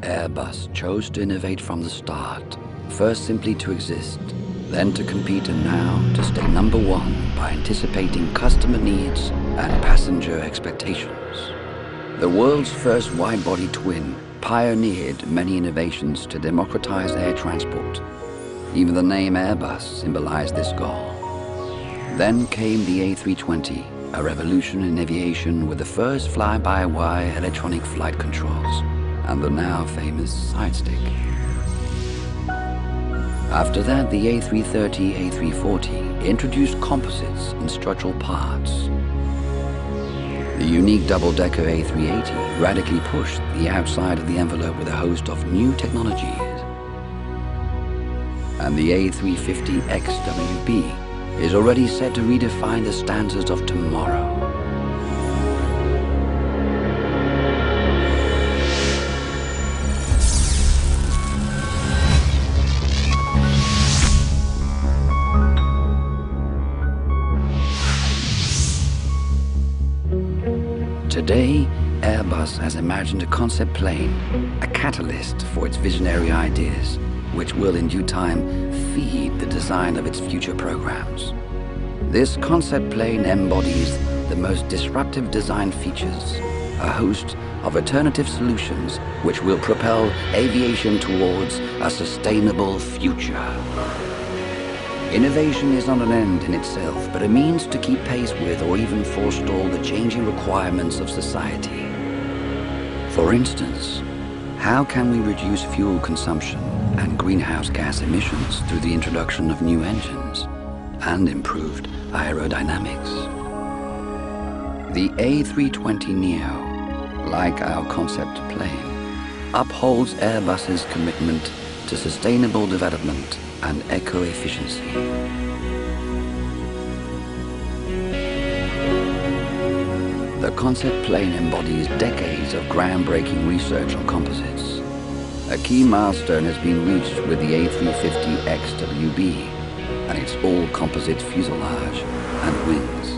Airbus chose to innovate from the start, first simply to exist, then to compete, and now to stay number one by anticipating customer needs and passenger expectations. The world's first wide-body twin pioneered many innovations to democratize air transport. Even the name Airbus symbolized this goal. Then came the A320, a revolution in aviation with the first fly-by-wire electronic flight controls and the now famous side stick. After that, the A330, A340 introduced composites in structural parts. The unique double-decker A380 radically pushed the outside of the envelope with a host of new technologies. And the A350XWB is already set to redefine the standards of tomorrow. Today, Airbus has imagined a concept plane, a catalyst for its visionary ideas, which will in due time feed the design of its future programs. This concept plane embodies the most disruptive design features, a host of alternative solutions which will propel aviation towards a sustainable future. Innovation is not an end in itself, but a means to keep pace with or even forestall the changing requirements of society. For instance, how can we reduce fuel consumption and greenhouse gas emissions through the introduction of new engines and improved aerodynamics? The A320neo, like our concept plane, upholds Airbus's commitment to sustainable development and eco-efficiency. The concept plane embodies decades of groundbreaking research on composites. A key milestone has been reached with the A350XWB and its all-composite fuselage and wings.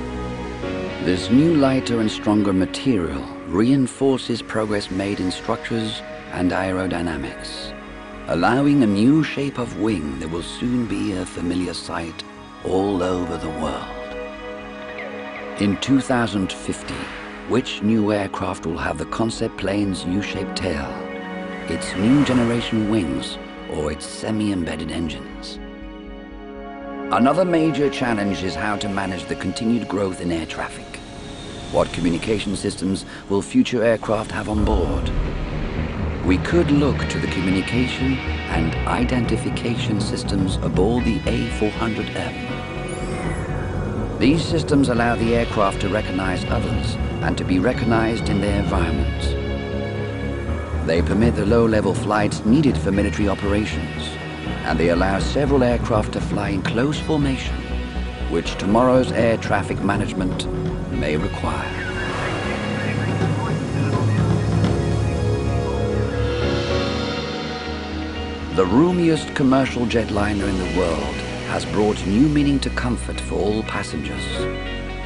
This new lighter and stronger material reinforces progress made in structures and aerodynamics, allowing a new shape of wing that will soon be a familiar sight all over the world. In 2050, which new aircraft will have the concept plane's U-shaped tail, its new generation wings, or its semi-embedded engines? Another major challenge is how to manage the continued growth in air traffic. What communication systems will future aircraft have on board? We could look to the communication and identification systems aboard the A400M. These systems allow the aircraft to recognize others and to be recognized in their environment. They permit the low-level flights needed for military operations, and they allow several aircraft to fly in close formation, which tomorrow's air traffic management may require. The roomiest commercial jetliner in the world has brought new meaning to comfort for all passengers,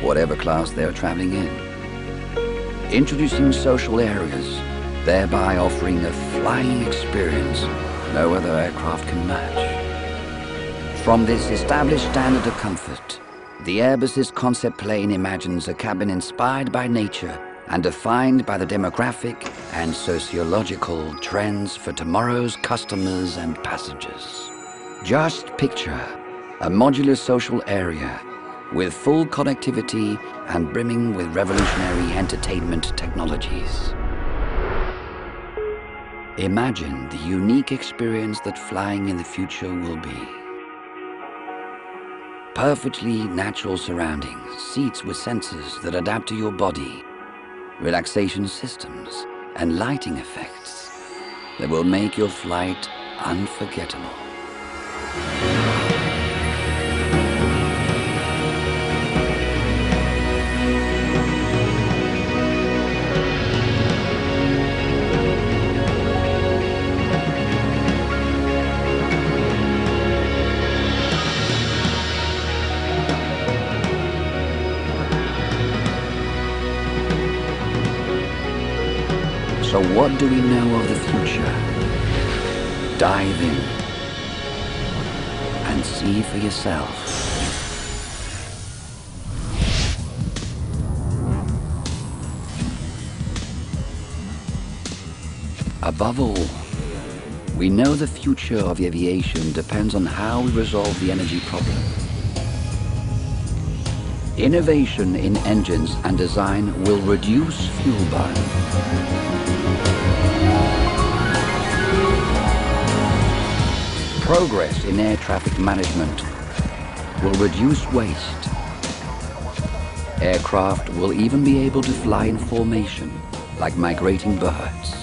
whatever class they are traveling in. Introducing social areas, thereby offering a flying experience no other aircraft can match. From this established standard of comfort, the Airbus's concept plane imagines a cabin inspired by nature and defined by the demographic and sociological trends for tomorrow's customers and passengers. Just picture a modular social area with full connectivity and brimming with revolutionary entertainment technologies. Imagine the unique experience that flying in the future will be. Perfectly natural surroundings, seats with sensors that adapt to your body, relaxation systems, and lighting effects that will make your flight unforgettable. So what do we know of the future? Dive in and see for yourself. Above all, we know the future of aviation depends on how we resolve the energy problem. Innovation in engines and design will reduce fuel burn. Progress in air traffic management will reduce waste. Aircraft will even be able to fly in formation like migrating birds,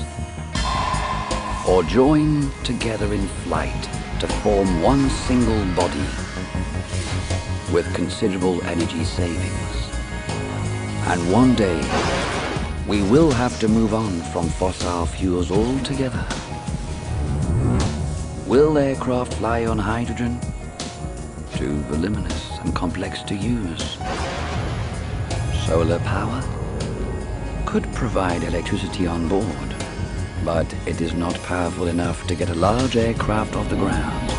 or join together in flight to form one single body with considerable energy savings. And one day, we will have to move on from fossil fuels altogether. Will aircraft fly on hydrogen? Too voluminous and complex to use. Solar power could provide electricity on board, but it is not powerful enough to get a large aircraft off the ground.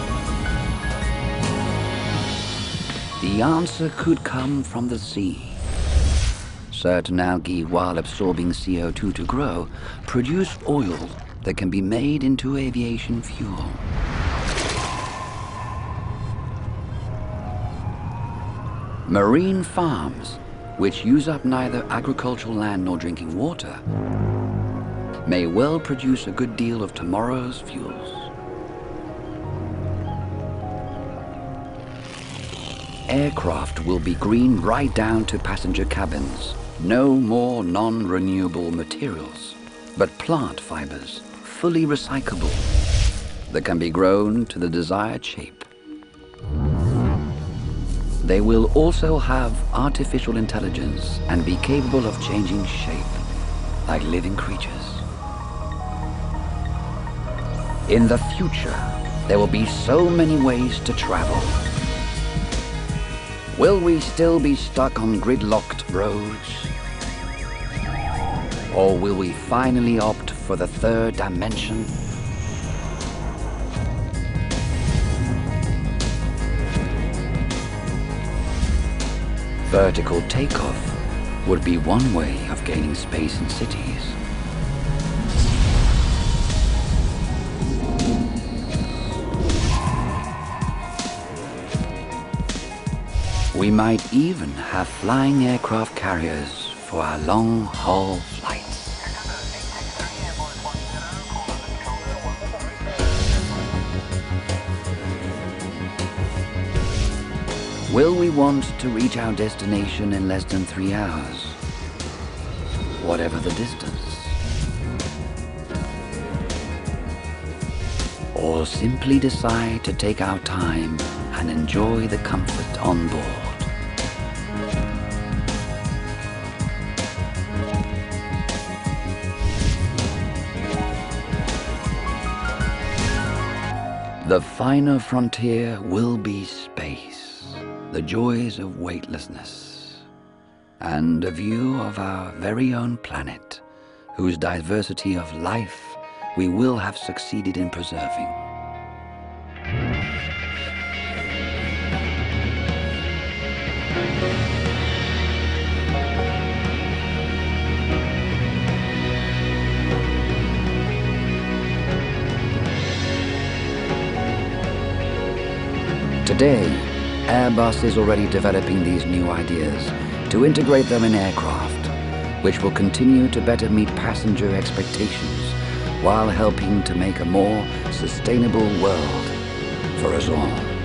The answer could come from the sea. Certain algae, while absorbing CO2 to grow, produce oil that can be made into aviation fuel. Marine farms, which use up neither agricultural land nor drinking water, may well produce a good deal of tomorrow's fuels. Aircraft will be green right down to passenger cabins. No more non-renewable materials, but plant fibers, fully recyclable, that can be grown to the desired shape. They will also have artificial intelligence and be capable of changing shape, like living creatures. In the future, there will be so many ways to travel. Will we still be stuck on gridlocked roads? Or will we finally opt for the third dimension? Vertical takeoff would be one way of gaining space in cities. We might even have flying aircraft carriers for our long-haul flights. Will we want to reach our destination in less than 3 hours, whatever the distance? Or simply decide to take our time and enjoy the comfort on board? The final frontier will be space, the joys of weightlessness, and a view of our very own planet, whose diversity of life we will have succeeded in preserving. Today, Airbus is already developing these new ideas to integrate them in aircraft, which will continue to better meet passenger expectations while helping to make a more sustainable world for us all.